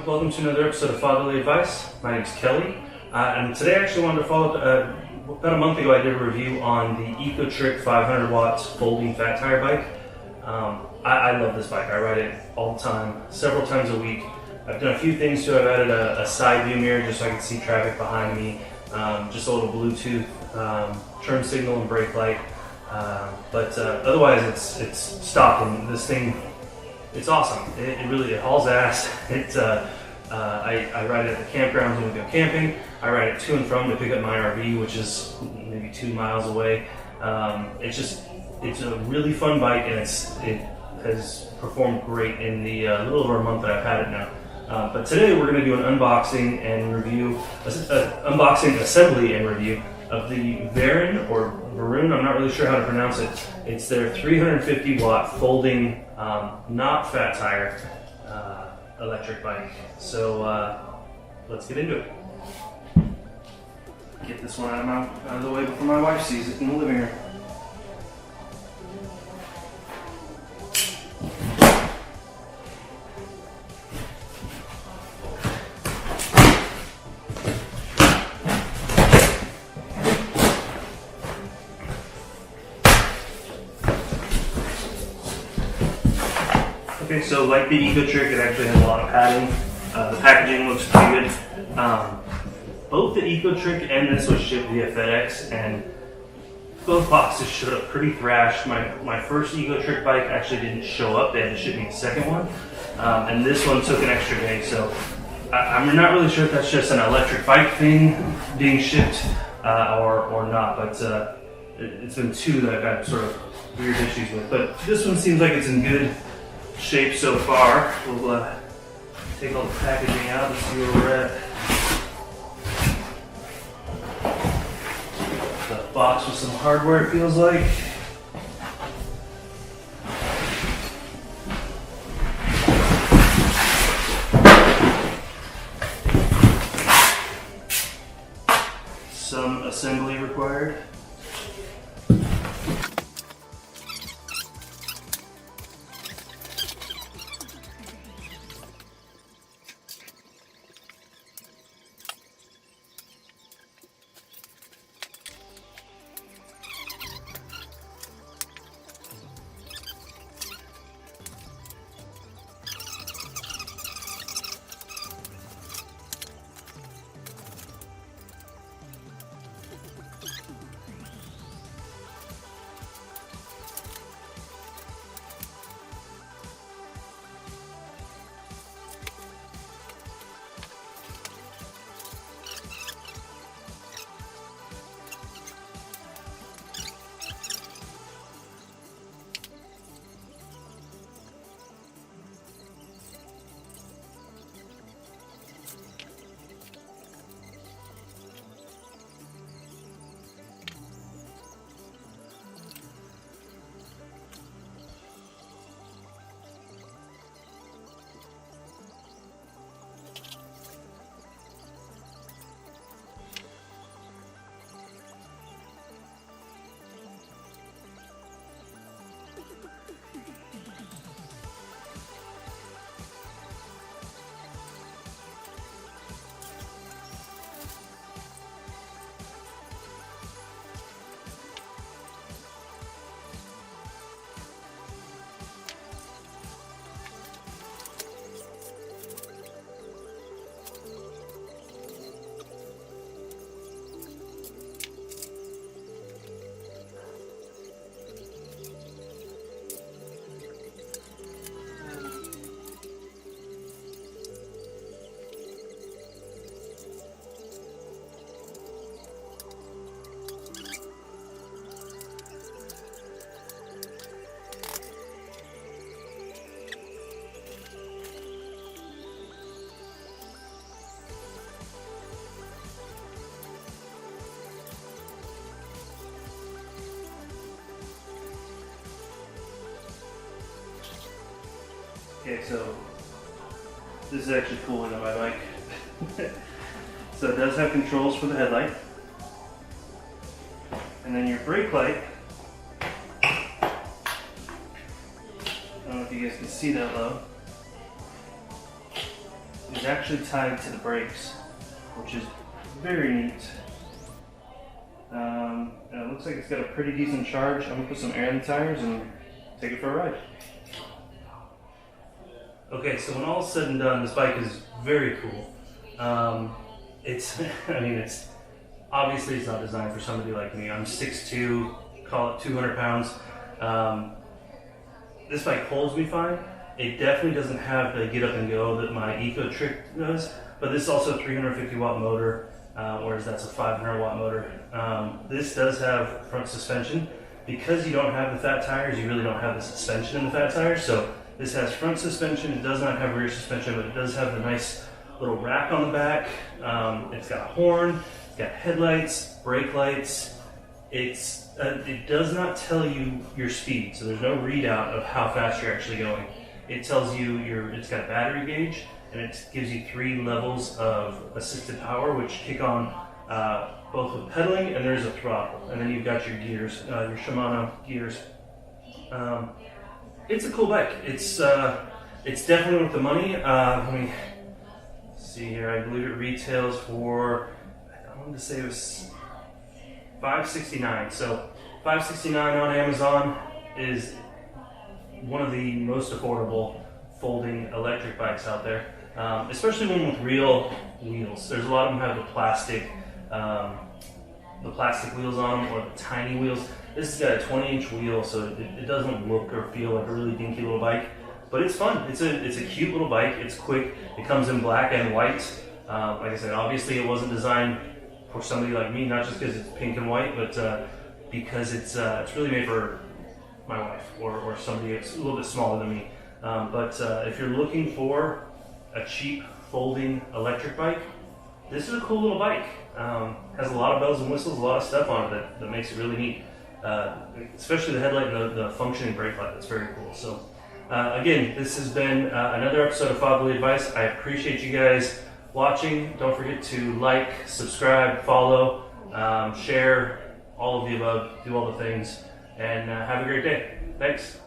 welcome to another episode of Fatherly Advice. My name is Kelly, and today I actually wanted to follow up. About a month ago I did a review on the EcoTric 500 watts folding fat tire bike. I love this bike. I ride it all the time, several times a week. I've done a few things to it. I've added a side view mirror just so I can see traffic behind me, just a little Bluetooth turn signal and brake light. But otherwise it's stock, and this thing, it's awesome. It really hauls ass. I ride it at the campgrounds when we go camping. I ride it to and from to pick up my RV, which is maybe 2 miles away. It's a really fun bike, and it has performed great in the little over a month that I've had it now. But today we're going to do an unboxing and review, unboxing, assembly, and review of the VARUN, or VARUN, I'm not really sure how to pronounce it. It's their 350 watt folding, not fat tire, electric bike. So let's get into it. Get this one out of the way before my wife sees it in the living room. Okay, so like the EcoTric, it actually has a lot of padding. The packaging looks pretty good. Both the EcoTric and this was shipped via FedEx, and both boxes showed up pretty thrashed. My first EcoTric bike actually didn't show up. They had to ship me a second one, and this one took an extra day. So I'm not really sure if that's just an electric bike thing being shipped or not, but it's been two that I've had sort of weird issues with. But this one seems like it's in good shape so far. We'll take all the packaging out and see where we're at. The box with some hardware, it feels like. Some assembly required. Okay, so this is actually cooler than my bike. So it does have controls for the headlight. And then your brake light, I don't know if you guys can see that low, is actually tied to the brakes, which is very neat. And it looks like it's got a pretty decent charge. I'm gonna put some air in the tires and take it for a ride. Okay, so when all is said and done, this bike is very cool. It's, I mean, it's obviously it's not designed for somebody like me. I'm 6'2", call it 200 pounds. This bike holds me fine. It definitely doesn't have the get up and go that my Eco Trick does, but this is also a 350 watt motor, whereas that's a 500 watt motor. This does have front suspension. Because you don't have the fat tires, you really don't have the suspension in the fat tires. So this has front suspension. It does not have rear suspension, but it does have the nice little rack on the back. It's got a horn, it's got headlights, brake lights. It does not tell you your speed, so there's no readout of how fast you're actually going. It tells you it's got a battery gauge, and it gives you 3 levels of assisted power, which kick on both with pedaling, and there's a throttle, and then you've got your gears, your Shimano gears. It's a cool bike. It's definitely worth the money. Let me see here. I believe it retails for, I wanted to say it was $569. So $569 on Amazon is one of the most affordable folding electric bikes out there, especially one with real wheels. There's a lot of them have the plastic wheels on them, or the tiny wheels. This has got a 20-inch wheel, so it doesn't look or feel like a really dinky little bike, but it's fun. It's a cute little bike. It's quick. It comes in black and white. Like I said, obviously it wasn't designed for somebody like me, not just because it's pink and white, but because it's really made for my wife or somebody that's a little bit smaller than me. But if you're looking for a cheap folding electric bike, this is a cool little bike. Has a lot of bells and whistles, a lot of stuff on it that makes it really neat. Especially the headlight and the functioning brake light. That's very cool. So again, this has been another episode of Fatherly Advice. I appreciate you guys watching. Don't forget to like, subscribe, follow, share, all of the above, do all the things, and have a great day. Thanks.